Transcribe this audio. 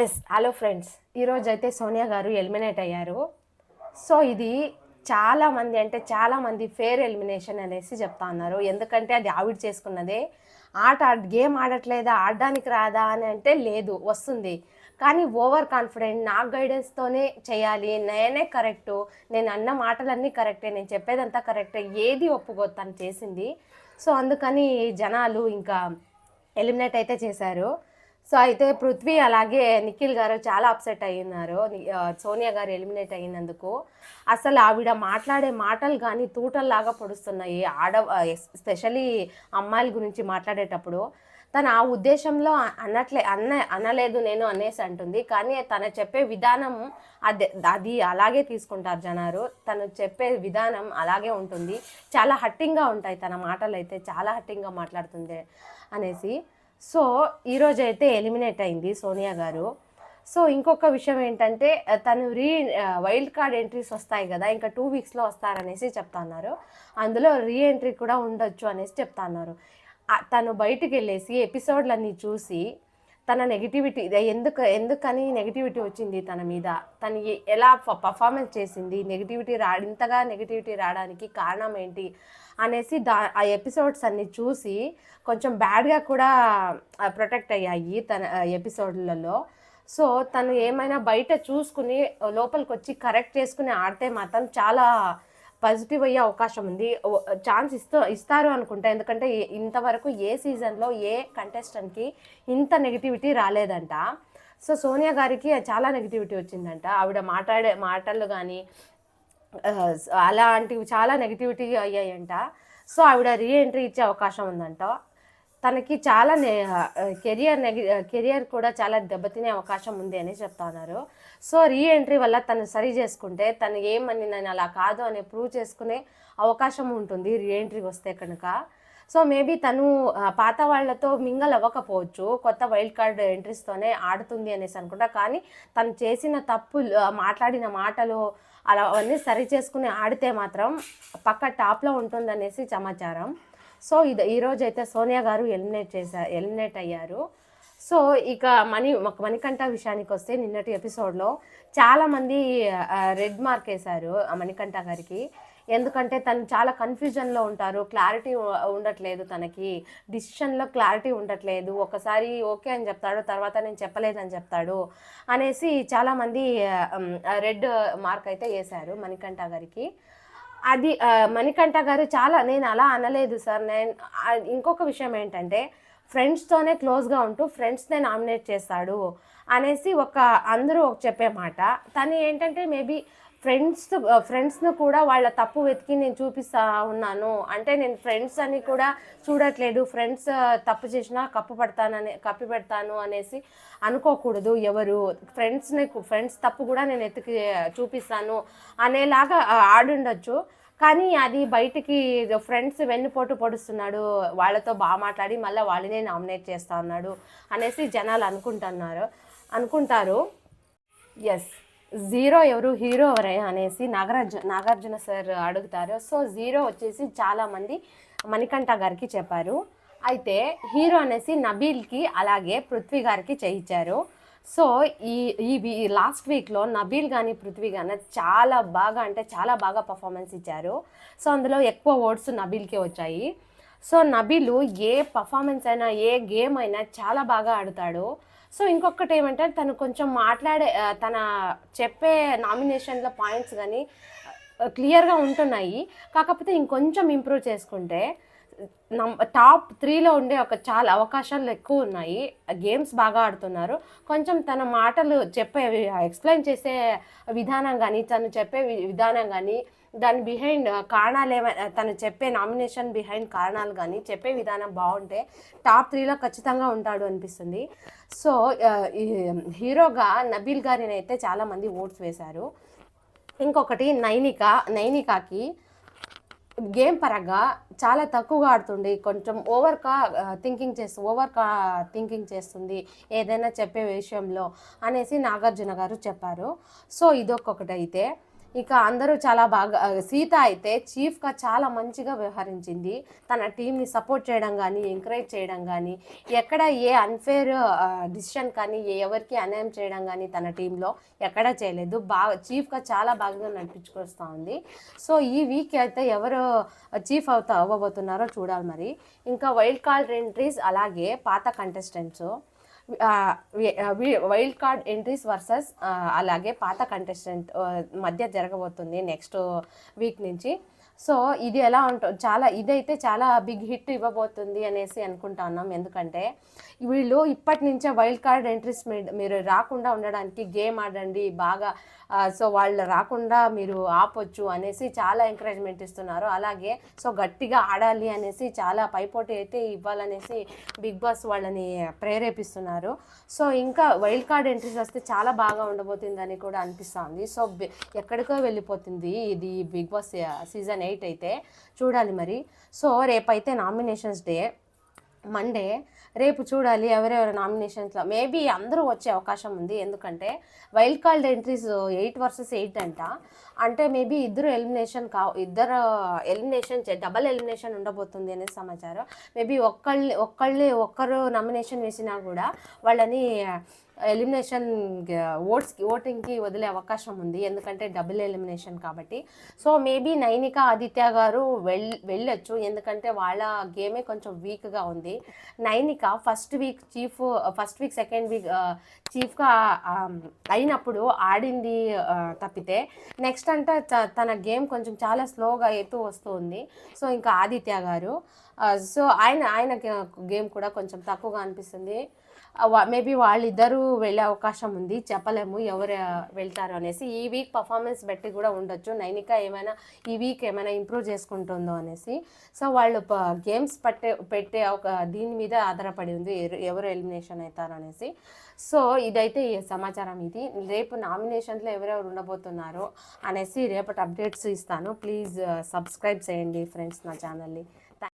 Yes hello friends, ఈరోజు అయితే సోనియా గారు ఎలిమినేట్ అయ్యారు. సో ఇది చాలామంది ఫేర్ ఎలిమినేషన్ అనేసి చెప్తా ఉన్నారు. ఎందుకంటే అది ఆవిడ చేసుకున్నదే. గేమ్ ఆడట్లేదా, ఆడడానికి రాదా అని అంటే లేదు, వస్తుంది. కానీ ఓవర్ కాన్ఫిడెంట్, నా గైడెన్స్తోనే చేయాలి, నేనే కరెక్టు, నేను అన్న మాటలన్నీ కరెక్టే, నేను చెప్పేదంతా కరెక్టే, ఏది ఒప్పుకోదు తను చేసింది. సో అందుకని జనాలు ఇంకా ఎలిమినేట్ అయితే చేశారు. సో అయితే పృథ్వీ అలాగే నిఖిల్ గారు చాలా అప్సెట్ అయ్యున్నారు సోనియా గారు ఎలిమినేట్ అయినందుకు. అసలు ఆవిడ మాట్లాడే మాటలు కానీ తూటల్లాగా పొడుస్తున్నాయి. ఎస్పెషలీ అమ్మాయిల గురించి మాట్లాడేటప్పుడు తను ఆ ఉద్దేశంలో అనలేదు, నేను అనేసి అంటుంది. కానీ తను చెప్పే విధానం అది అలాగే తీసుకుంటారు జనాలు. తను చెప్పే విధానం అలాగే ఉంటుంది. చాలా హట్టింగ్గా ఉంటాయి తన మాటలు, అయితే చాలా హట్టింగ్గా మాట్లాడుతుంది అనేసి. సో ఈరోజు అయితే ఎలిమినేట్ అయింది సోనియా గారు. సో ఇంకొక విషయం ఏంటంటే తను వైల్డ్ కార్డ్ ఎంట్రీస్ వస్తాయి కదా, ఇంకా 2 వీక్స్లో వస్తారనేసి చెప్తున్నారు. అందులో ఎంట్రీ కూడా ఉండొచ్చు అనేసి చెప్తున్నారు. తను బయటికి వెళ్ళేసి ఎపిసోడ్లన్నీ చూసి తన నెగిటివిటీ ఎందుకని నెగిటివిటీ వచ్చింది తన మీద, తను ఎలా పర్ఫార్మెన్స్ చేసింది, ఇంతగా నెగిటివిటీ రావడానికి కారణం ఏంటి అనేసి ఆ ఎపిసోడ్స్ అన్ని చూసి కొంచెం బ్యాడ్గా కూడా ప్రొటెక్ట్ అయ్యాయి తన ఎపిసోడ్లలో. సో తను ఏమైనా బయట చూసుకుని లోపలికి వచ్చి కరెక్ట్ చేసుకుని ఆడితే మాత్రం చాలా పాజిటివ్ అయ్యే అవకాశం ఉంది. ఛాన్స్ ఇస్తారు అనుకుంటా. ఎందుకంటే ఇంతవరకు ఏ సీజన్లో ఏ కంటెస్టెంట్కి ఇంత నెగిటివిటీ రాలేదంట. సో సోనియా గారికి చాలా నెగిటివిటీ వచ్చిందంట. ఆవిడ మాట్లాడే మాటలు కానీ అలాంటివి చాలా నెగిటివిటీ అయ్యాయంట. సో ఆవిడ ఎంట్రీ ఇచ్చే అవకాశం ఉందంట. తనకి చాలా కెరియర్ కూడా చాలా దెబ్బతినే అవకాశం ఉంది అని చెప్తా ఉన్నారు. సో ఎంట్రీ వల్ల తను సరి చేసుకుంటే, తను ఏమని నేను అలా కాదు అని ప్రూవ్ చేసుకునే అవకాశం ఉంటుంది ఎంట్రీ వస్తే కనుక. సో మేబీ తను పాత వాళ్లతో మింగల్ అవ్వకపోవచ్చు, కొత్త వైల్డ్ కార్డ్ ఎంట్రీస్తోనే ఆడుతుంది అనేసి అనుకుంటా. కానీ తను చేసిన తప్పులు, మాట్లాడిన మాటలు అలా అవన్నీ సరి చేసుకుని ఆడితే మాత్రం పక్క టాప్లో ఉంటుందనేసి సమాచారం. సో ఈరోజు అయితే సోనియా గారు ఎలిమినేట్ అయ్యారు. సో ఇక మణికంఠ విషయానికి వస్తే, నిన్నటి ఎపిసోడ్లో చాలామంది రెడ్ మార్క్ వేశారు మణికంఠ గారికి. ఎందుకంటే తను చాలా కన్ఫ్యూజన్లో ఉంటారు, క్లారిటీ ఉండట్లేదు, తనకి డిసిషన్లో క్లారిటీ ఉండట్లేదు. ఒకసారి ఓకే అని చెప్తాడు, తర్వాత నేను చెప్పలేదని చెప్తాడు అనేసి చాలామంది రెడ్ మార్క్ అయితే వేశారు మణికంఠ గారికి. అది మణికంఠ గారు నేను అలా అనలేదు సార్. ఇంకొక విషయం ఏంటంటే ఫ్రెండ్స్తోనే క్లోజ్గా ఉంటూ ఫ్రెండ్స్నే నామినేట్ చేస్తాడు అనేసి అందరూ చెప్పే మాట. తను ఏంటంటే మేబీ ఫ్రెండ్స్ను కూడా వాళ్ళ తప్పు వెతికి నేను చూపిస్తా ఉన్నాను అంటే, నేను ఫ్రెండ్స్ అని కూడా చూడట్లేదు, ఫ్రెండ్స్ తప్పు చేసినా కప్పి పెడతాను అనేసి అనుకోకూడదు ఎవరు. ఫ్రెండ్స్ తప్పు కూడా నేను ఎత్తికి చూపిస్తాను అనేలాగా ఆడుండొచ్చు. కానీ అది బయటికి ఫ్రెండ్స్ వెన్నుపోటు పొడుస్తున్నాడు, వాళ్ళతో బాగా మాట్లాడి మళ్ళీ వాళ్ళనే నామినేట్ చేస్తా ఉన్నాడు అనేసి జనాలు అనుకుంటారు. ఎస్, జీరో ఎవరు, హీరో ఎవరే అనేసి నాగార్జున సార్ అడుగుతారు. సో జీరో వచ్చేసి చాలామంది మణికంఠ గారికి చెప్పారు. అయితే హీరో అనేసి నబీల్కి అలాగే పృథ్వీ గారికి చేయించారు. సో ఈ లాస్ట్ వీక్లో నబీల్ కానీ పృథ్వీ కానీ చాలా బాగా పర్ఫార్మెన్స్ ఇచ్చారు. సో అందులో ఎక్కువ ఓట్స్ నబీల్కే వచ్చాయి. సో నబీలు ఏ పర్ఫార్మెన్స్ అయినా, ఏ గేమ్ అయినా చాలా బాగా ఆడతాడు. సో ఇంకొకటి ఏమంటే తను కొంచెం తన చెప్పే నామినేషన్ల పాయింట్స్ కానీ క్లియర్గా ఉంటున్నాయి. కాకపోతే ఇంకొంచెం ఇంప్రూవ్ చేసుకుంటే టాప్ 3లో ఉండే చాలా అవకాశాలు ఎక్కువ ఉన్నాయి. గేమ్స్ బాగా ఆడుతున్నారు. కొంచెం తన మాటలు ఎక్స్ప్లెయిన్ చేసే విధానం కానీ, తను చెప్పే విధానం కానీ, దాని బిహైండ్ కారణాలు తను చెప్పే నామినేషన్ బిహైండ్ కారణాలు కానీ చెప్పే విధానం బాగుంటే టాప్ 3లో ఖచ్చితంగా ఉంటాడు అనిపిస్తుంది. సో హీరోగా నబీల్ గారిని అయితే చాలామంది ఓట్స్ వేశారు. ఇంకొకటి నైనికాకి గేమ్ పరంగా చాలా తక్కువగా ఆడుతుంది, కొంచెం ఓవర్ థింకింగ్ చేస్తుంది ఏదైనా చెప్పే విషయంలో అనేసి నాగార్జున గారు చెప్పారు. సో ఇదొకటి. అయితే ఇక అందరూ చాలా బాగా సీత అయితే చీఫ్గా చాలా మంచిగా వ్యవహరించింది. తన టీంని సపోర్ట్ చేయడం కానీ, ఎంకరేజ్ చేయడం కానీ, ఎక్కడ ఏ అన్ఫేర్ డిసిషన్ కానీ, ఎవరికి అన్యాయం చేయడం కానీ తన టీంలో ఎక్కడా చేయలేదు. బాగా చీఫ్గా చాలా బాగా నడిపించుకొస్తూ ఉంది. సో ఈ వీక్ అయితే ఎవరు చీఫ్ అవ్వబోతున్నారో చూడాలి మరి. ఇంకా వైల్డ్ కార్డ్ ఎంట్రీస్ అలాగే పాత contestants, wild card entries versus అలాగే పాత కంటెస్టెంట్ మధ్య జరగబోతుంది నెక్స్ట్ వీక్ నుంచి. సో ఇది ఎలా ఉంటుంది, ఇదైతే చాలా బిగ్ హిట్ ఇవ్వబోతుంది అనేసి అనుకుంటా ఉన్నాం. ఎందుకంటే వీళ్ళు ఇప్పటి నుంచే వైల్డ్ కార్డ్ ఎంట్రీస్ మీరు రాకుండా ఉండడానికి గేమ్ ఆడండి బాగా, సో వాళ్ళు రాకుండా మీరు ఆపొచ్చు అనేసి చాలా ఎంకరేజ్మెంట్ ఇస్తున్నారు. అలాగే సో గట్టిగా ఆడాలి అనేసి చాలా పైపోటీ అయితే ఇవ్వాలనేసి బిగ్ బాస్ వాళ్ళని ప్రేరేపిస్తున్నారు. సో ఇంకా వైల్డ్ కార్డ్ ఎంట్రీస్ వస్తే చాలా బాగా ఉండబోతుందని కూడా అనిపిస్తుంది. సో ఎక్కడికో వెళ్ళిపోతుంది ఇది బిగ్ బాస్ సీజన్ 8 అయితే చూడాలి మరి. సో రేపైతే నామినేషన్స్ డే, మండే. రేపు చూడాలి ఎవరెవరు నామినేషన్స్లో మేబీ అందరూ వచ్చే అవకాశం ఉంది. ఎందుకంటే వైల్డ్ కార్డ్ ఎంట్రీస్ 8 వర్సెస్ 8 అంట. అంటే మేబీ ఇద్దరు ఎలిమినేషన్ డబల్ ఎలిమినేషన్ ఉండబోతుంది అనే సమాచారం. మేబీ ఒక్కరు నామినేషన్ వేసినా కూడా వాళ్ళని ఎలిమినేషన్ ఓటింగ్కి వదిలే అవకాశం ఉంది. ఎందుకంటే డబుల్ ఎలిమినేషన్ కాబట్టి. సో మేబీ నైనిక ఆదిత్య గారు వెళ్ళొచ్చు. ఎందుకంటే వాళ్ళ గేమే కొంచెం వీక్గా ఉంది. Nainika first week second week చీఫ్గా అయినప్పుడు ఆడింది తప్పితే నెక్స్ట్ అంటే తన గేమ్ కొంచెం చాలా స్లోగా ఎత్తు వస్తుంది. సో ఇంకా ఆదిత్య గారు సో ఆయన గేమ్ కూడా కొంచెం తక్కువగా అనిపిస్తుంది. మేబీ వాళ్ళిద్దరూ వెళ్ళే అవకాశం ఉంది. చెప్పలేము ఎవరు వెళ్తారు అనేసి. ఈ వీక్ పర్ఫార్మెన్స్ బట్టి కూడా ఉండొచ్చు నైనిక ఏమైనా ఈ వీక్ ఏమైనా ఇంప్రూవ్ చేసుకుంటుందో అనేసి. సో వాళ్ళు గేమ్స్ పెట్టే ఒక దీని మీద ఆధారపడి ఉంది ఎవరు ఎలిమినేషన్ అవుతారు అనేసి. సో ఇదైతే ఈ సమాచారం. ఇది రేపు నామినేషన్లో ఎవరెవరు ఉండబోతున్నారో అనేసి రేపటి అప్డేట్స్ ఇస్తాను. ప్లీజ్ సబ్స్క్రైబ్ చేయండి ఫ్రెండ్స్ నా ఛానల్ని.